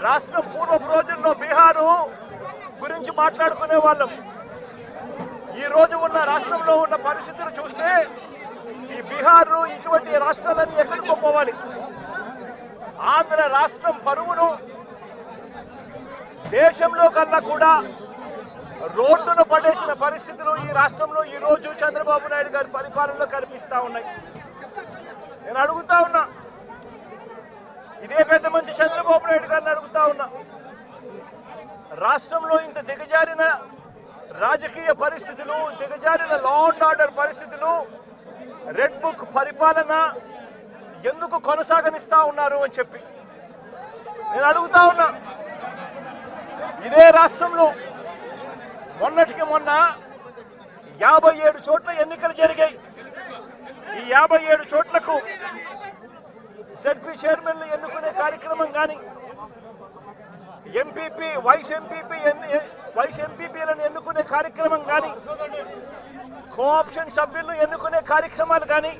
రాష్ట్రం పూర్వపు రోజుల్లో బీహారు గురించి మాట్లాడుకునే వాళ్ళం. ఈ రోజు ఉన్న రాష్ట్రంలో ఉన్న పరిస్థితులు చూస్తే ఈ బీహారు ఇటువంటి రాష్ట్రాలన్నీ ఎక్కడికో పోవాలి. ఆంధ్ర రాష్ట్రం పరువును దేశంలో కన్నా కూడా రోడ్డును పడేసిన పరిస్థితులు ఈ రాష్ట్రంలో ఈ రోజు చంద్రబాబు నాయుడు గారి పరిపాలనలో కనిపిస్తా ఉన్నాయి. నేను అడుగుతా ఉన్నా, ఇదే పెద్ద మనిషి చంద్రబాబు నాయుడు గారిని అడుగుతా ఉన్నా, రాష్ట్రంలో ఇంత దిగజారిన రాజకీయ పరిస్థితులు, దిగజారిన లా అండ్ ఆర్డర్ పరిస్థితులు, రెడ్ బుక్ పరిపాలన ఎందుకు కొనసాగనిస్తా ఉన్నారు అని చెప్పి నేను అడుగుతా ఉన్నా. ఇదే రాష్ట్రంలో మొన్నటికి మొన్న 57 చోట్ల ఎన్నికలు జరిగాయి. ఈ 57 చోట్లకు జెడ్పీ చైర్మన్లు ఎన్నుకునే కార్యక్రమం కానీ, ఎంపీపీ వైస్ ఎంపీపీలను ఎన్నుకునే కార్యక్రమం కానీ, కోఆప్షన్ సభ్యులను ఎన్నుకునే కార్యక్రమాలు కానీ,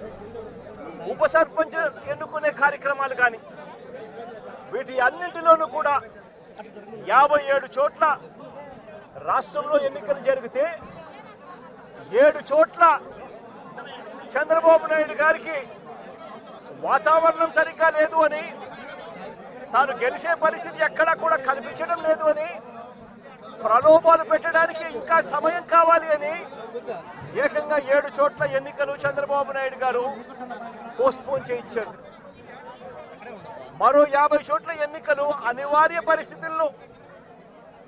ఉప సర్పంచ్ ఎన్నుకునే కార్యక్రమాలు కానీ, వీటి అన్నింటిలోనూ కూడా 57 చోట్ల రాష్ట్రంలో ఎన్నికలు జరిగితే 7 చోట్ల చంద్రబాబు నాయుడు గారికి వాతావరణం సరిగ్గా లేదు అని, తాను గెలిచే పరిస్థితి ఎక్కడా కూడా కనిపించడం లేదు అని, ప్రలోభాలు పెట్టడానికి ఇంకా సమయం కావాలి అని ఏకంగా 7 చోట్ల ఎన్నికలు చంద్రబాబు నాయుడు గారు పోస్ట్పోన్ చేయించారు. మరో 50 చోట్ల ఎన్నికలు అనివార్య పరిస్థితుల్లో,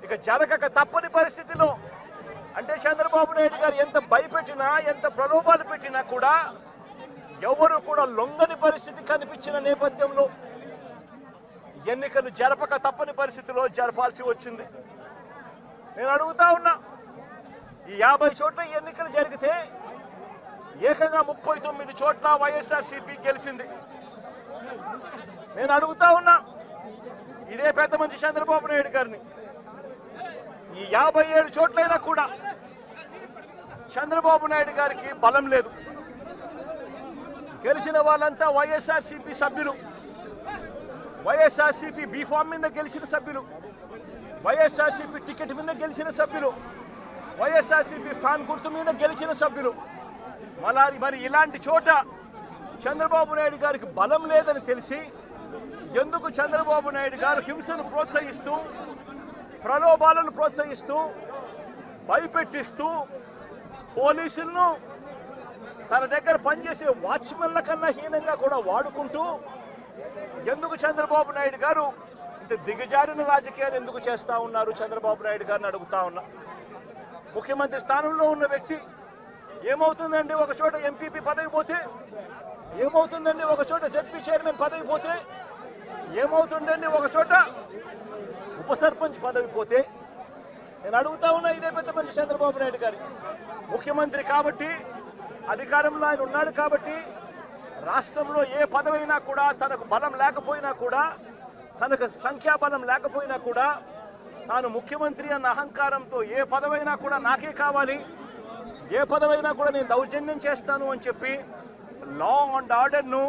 ఇక జరగక తప్పని పరిస్థితిలో, అంటే చంద్రబాబు నాయుడు గారు ఎంత భయపెట్టినా, ఎంత ప్రలోభాలు పెట్టినా కూడా ఎవరు కూడా లొంగని పరిస్థితి కనిపించిన నేపథ్యంలో ఎన్నికలు జరపక తప్పని పరిస్థితిలో జరపాల్సి వచ్చింది. నేను అడుగుతా ఉన్నా, ఈ 50 చోట్ల ఎన్నికలు జరిగితే ఏకంగా 39 చోట్ల వైఎస్ఆర్సీపీ గెలిచింది. నేను అడుగుతా ఉన్నా ఇదే పెద్ద మంచి చంద్రబాబు నాయుడు గారిని, ఈ 57 చోట్లైనా కూడా చంద్రబాబు నాయుడు గారికి బలం లేదు. గెలిచిన వాళ్ళంతా వైఎస్ఆర్సీపీ సభ్యులు, వైఎస్ఆర్సీపీ బీఫామ్ మీద గెలిచిన సభ్యులు, వైఎస్ఆర్సీపీ టికెట్ మీద గెలిచిన సభ్యులు, వైఎస్ఆర్సీపీ ఫ్యాన్ గుర్తు మీద గెలిచిన సభ్యులు. మరి ఇలాంటి చోట చంద్రబాబు నాయుడు గారికి బలం లేదని తెలిసి ఎందుకు చంద్రబాబు నాయుడు గారు హింసను ప్రోత్సహిస్తూ, ప్రలోభాలను ప్రోత్సహిస్తూ, భయపెట్టిస్తూ, పోలీసులను తన దగ్గర పనిచేసే వాచ్మెన్ల కన్నా హీనంగా కూడా వాడుకుంటూ ఎందుకు చంద్రబాబు నాయుడు గారు ఇంత దిగజారిన రాజకీయాలు ఎందుకు చేస్తూ ఉన్నారు చంద్రబాబు నాయుడు గారిని అడుగుతా ఉన్నా. ముఖ్యమంత్రి స్థానంలో ఉన్న వ్యక్తి ఏమవుతుందండి ఒక చోట ఎంపీపీ పదవి పోతే, ఏమవుతుందండి ఒక చోట జెడ్పీ చైర్మన్ పదవి పోతే, ఏమవుతుందండి ఒక చోట ఉప సర్పంచ్ పదవి పోతే. నేను అడుగుతా ఉన్నా ఇదే పెద్ద మనిషి చంద్రబాబు నాయుడు గారి, ముఖ్యమంత్రి కాబట్టి, అధికారంలో ఆయన ఉన్నాడు కాబట్టి, రాష్ట్రంలో ఏ పదవైనా కూడా తనకు బలం లేకపోయినా కూడా, తనకు సంఖ్యాబలం లేకపోయినా కూడా, తాను ముఖ్యమంత్రి అన్న అహంకారంతో ఏ పదవైనా కూడా నాకే కావాలి, ఏ పదవైనా కూడా నేను దౌర్జన్యం చేస్తాను అని చెప్పి లా అండ్ ఆర్డర్ను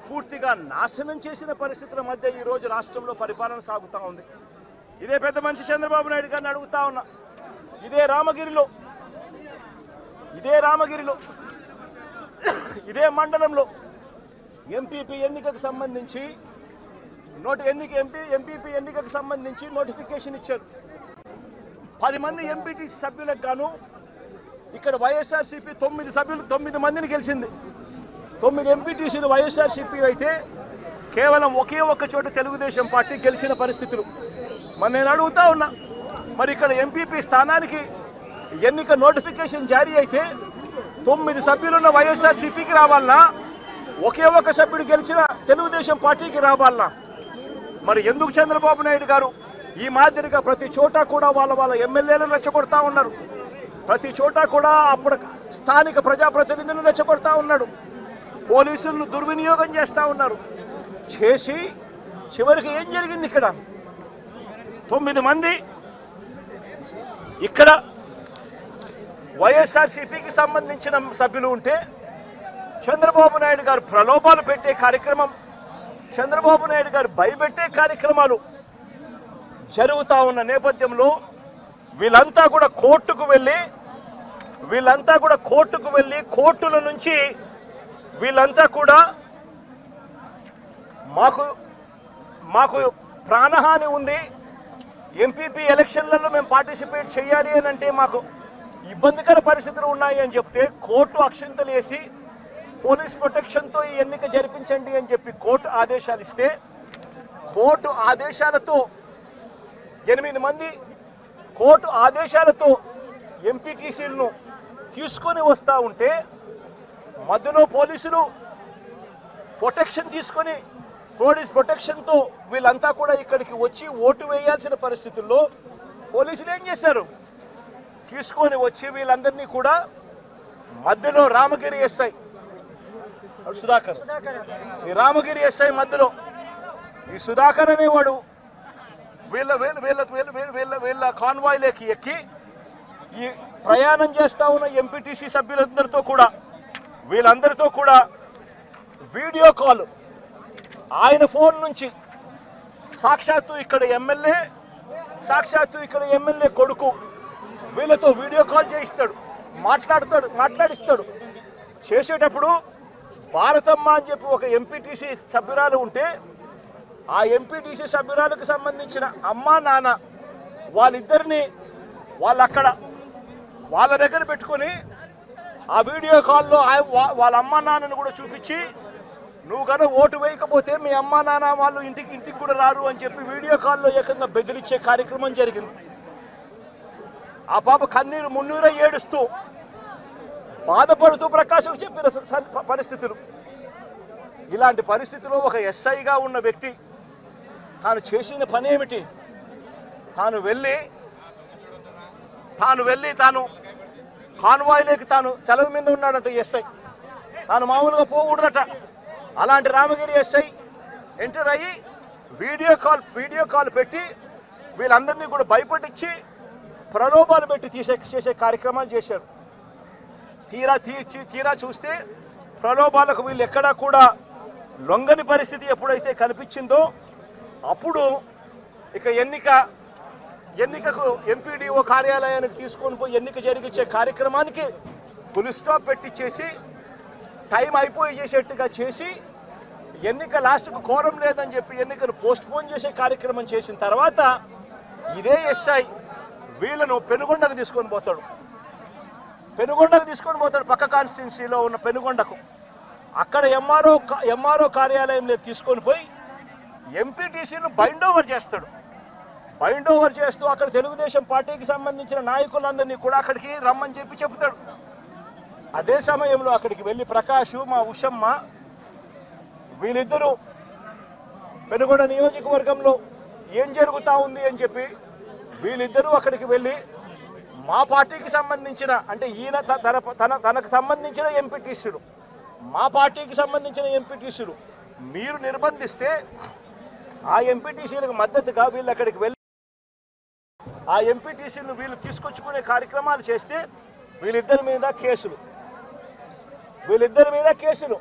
పూర్తిగా నాశనం చేసిన పరిస్థితుల మధ్య ఈరోజు రాష్ట్రంలో పరిపాలన సాగుతూ ఉంది. ఇదే పెద్ద మనిషి చంద్రబాబు నాయుడు గారిని అడుగుతా ఉన్నా, ఇదే రామగిరిలో ఇదే మండలంలో ఎంపీపీ ఎన్నికకు సంబంధించి ఎంపీపీ ఎన్నికకు సంబంధించి నోటిఫికేషన్ ఇచ్చారు. 10 మంది ఎంపీటీసీ సభ్యులకు గాను ఇక్కడ వైఎస్ఆర్సీపీ 9 సభ్యులు 9 మందిని గెలిచింది. 9 ఎంపీటీసీలు వైఎస్ఆర్సీపీ అయితే కేవలం ఒకే ఒక్క చోట తెలుగుదేశం పార్టీ గెలిచిన పరిస్థితులు. మరి నేను అడుగుతా ఉన్నా, మరి ఇక్కడ ఎంపీపీ స్థానానికి ఎన్నిక నోటిఫికేషన్ జారీ అయితే 9 సభ్యులున్న వైఎస్ఆర్సీపీకి రావాలన్నా, ఒకే ఒక్క సభ్యుడు గెలిచిన తెలుగుదేశం పార్టీకి రావాలన్నా? మరి ఎందుకు చంద్రబాబు నాయుడు గారు ఈ మాదిరిగా ప్రతి చోట కూడా వాళ్ళ ఎమ్మెల్యేలను రెచ్చగొడతా ఉన్నారు, ప్రతి చోట కూడా అప్పుడు స్థానిక ప్రజాప్రతినిధులను రెచ్చగొడతా ఉన్నాడు, పోలీసులను దుర్వినియోగం చేస్తూ ఉన్నారు. చేసి చివరికి ఏం జరిగింది? ఇక్కడ 9 మంది ఇక్కడ వైఎస్ఆర్సీపీకి సంబంధించిన సభ్యులు ఉంటే చంద్రబాబు నాయుడు గారు ప్రలోభాలు పెట్టే కార్యక్రమం, చంద్రబాబు నాయుడు గారు భయపెట్టే కార్యక్రమాలు జరుగుతూ ఉన్న నేపథ్యంలో వీళ్ళంతా కూడా కోర్టుకు వెళ్ళి కోర్టుల నుంచి వీళ్ళంతా కూడా మాకు ప్రాణహాని ఉంది, ఎంపీపీ ఎలక్షన్లలో మేము పార్టిసిపేట్ చేయాలి అని అంటే మాకు ఇబ్బందికర పరిస్థితులు ఉన్నాయి అని చెప్తే కోర్టు అక్షంతలు వేసి పోలీస్ ప్రొటెక్షన్తో ఈ ఎన్నిక జరిపించండి అని చెప్పి కోర్టు ఆదేశాలు ఇస్తే కోర్టు ఆదేశాలతో 8 మంది కోర్టు ఆదేశాలతో ఎంపీటీసీలను తీసుకొని వస్తూ ఉంటే మధ్యలో పోలీసులు ప్రొటెక్షన్ తీసుకొని పోలీస్ ప్రొటెక్షన్తో వీళ్ళంతా కూడా ఇక్కడికి వచ్చి ఓటు వేయాల్సిన పరిస్థితుల్లో పోలీసులు ఏం చేశారు, తీసుకొని వచ్చి వీళ్ళందరినీ కూడా మధ్యలో రామగిరి ఎస్ఐ సుధాకర్, ఈ రామగిరి ఎస్ఐ మధ్యలో ఈ సుధాకర్ అనేవాడు వీళ్ళ కాన్వాయ్లోకి ఎక్కి ఈ ప్రయాణం చేస్తూ ఉన్న ఎంపీటీసీ సభ్యులందరితో కూడా వీళ్ళందరితో కూడా వీడియో కాల్ ఆయన ఫోన్ నుంచి సాక్షాత్తు ఇక్కడ ఎమ్మెల్యే కొడుకు వీళ్ళతో వీడియో కాల్ చేయిస్తాడు, మాట్లాడిస్తాడు. చేసేటప్పుడు భారతమ్మ అని చెప్పి ఒక ఎంపీటీసీ సభ్యురాలు ఉంటే ఆ ఎంపీటీసీ సభ్యురాలకు సంబంధించిన అమ్మా నాన్న వాళ్ళిద్దరిని వాళ్ళ దగ్గర పెట్టుకొని ఆ వీడియో కాల్లో వాళ్ళ అమ్మా నాన్నను కూడా చూపించి నువ్వు కనుక ఓటు వేయకపోతే మీ అమ్మా నాన్న వాళ్ళు ఇంటికి కూడా రారు అని చెప్పి వీడియో కాల్లో ఏకంగా బెదిరించే కార్యక్రమం జరిగింది. ఆ పాప కన్నీరు మున్నీరు ఏడుస్తూ బాధపడుతూ ప్రకాశం చెప్పిన పరిస్థితులు. ఇలాంటి పరిస్థితిలో ఒక ఎస్ఐగా ఉన్న వ్యక్తి తాను చేసిన పని ఏమిటి, తాను వెళ్ళి కాన్వాయ్లోకి తాను సెలవు మీద ఉన్నాడట ఎస్ఐ, తాను మామూలుగా పోకూడదట. అలాంటి రామగిరి ఎస్ఐ ఎంటర్ అయ్యి వీడియో కాల్ పెట్టి వీళ్ళందరినీ కూడా భయపడించి ప్రలోభాలు పెట్టి చేసే కార్యక్రమాలు చేశారు. తీరా చూస్తే ప్రలోభాలకు వీళ్ళు ఎక్కడా కూడా లొంగని పరిస్థితి ఎప్పుడైతే కనిపించిందో అప్పుడు ఇక ఎన్నికకు ఎంపీడీఓ కార్యాలయానికి తీసుకొని పోయి ఎన్నిక జరిగించే కార్యక్రమానికి ఫుల్ స్టాప్ పెట్టించేసి టైం అయిపోయి చేసేట్టుగా చేసి ఎన్నిక లాస్ట్కు కోరం లేదని చెప్పి ఎన్నికను పోస్ట్పోన్ చేసే కార్యక్రమం చేసిన తర్వాత ఇదే ఎస్ఐ వీళ్ళను పెనుగొండకు తీసుకొని పోతాడు. పక్క కాన్స్టిట్యున్సీలో ఉన్న పెనుగొండకు. అక్కడ ఎంఆర్ఓ కార్యాలయంలో తీసుకొని పోయి ఎంపీటీసీను బైండ్ ఓవర్ చేస్తూ అక్కడ తెలుగుదేశం పార్టీకి సంబంధించిన నాయకులందరినీ కూడా అక్కడికి రమ్మని చెప్పి చెప్తాడు. అదే సమయంలో అక్కడికి వెళ్ళి ప్రకాష్, మా ఉషమ్మ వీళ్ళిద్దరూ పెనుగొండ నియోజకవర్గంలో ఏం జరుగుతూ ఉంది అని చెప్పి వీళ్ళిద్దరూ అక్కడికి వెళ్ళి మా పార్టీకి సంబంధించిన అంటే ఈయన తనకు సంబంధించిన ఎంపీటీసీలు, మా పార్టీకి సంబంధించిన ఎంపీటీసీలు మీరు నిర్బంధిస్తే ఆ ఎంపీటీసీలకు మద్దతుగా వీళ్ళు అక్కడికి వెళ్ళి ఆ ఎంపీటీసీలను వీళ్ళు తీసుకొచ్చుకునే కార్యక్రమాలు చేస్తే వీళ్ళిద్దరి మీద కేసులు.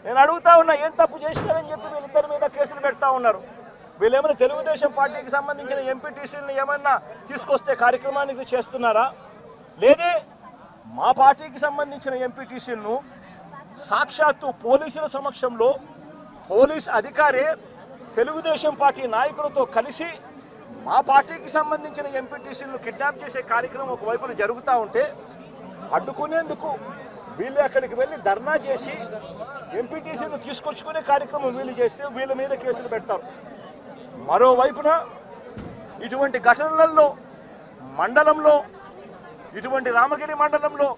నేను అడుగుతా ఉన్నా, ఏం తప్పు చేసినారని చెప్పి వీళ్ళిద్దరి మీద కేసులు పెడతా ఉన్నారు. వీళ్ళేమైనా తెలుగుదేశం పార్టీకి సంబంధించిన ఎంపీటీసీలను ఏమన్నా తీసుకొస్తే కార్యక్రమానికి చేస్తున్నారా? లేదే మా పార్టీకి సంబంధించిన ఎంపీటీసీలను సాక్షాత్తు పోలీసుల సమక్షంలో పోలీస్ అధికారే తెలుగుదేశం పార్టీ నాయకులతో కలిసి మా పార్టీకి సంబంధించిన ఎంపీటీసీలను కిడ్నాప్ చేసే కార్యక్రమం ఒకవైపున జరుగుతూ ఉంటే అడ్డుకునేందుకు వీళ్ళు అక్కడికి వెళ్ళి ధర్నా చేసి ఎంపీటీసీలను తీసుకొచ్చుకునే కార్యక్రమం వీళ్ళు చేస్తే వీళ్ళ మీద కేసులు పెడతారు. మరోవైపున ఇటువంటి ఘటనలలో ఇటువంటి రామగిరి మండలంలో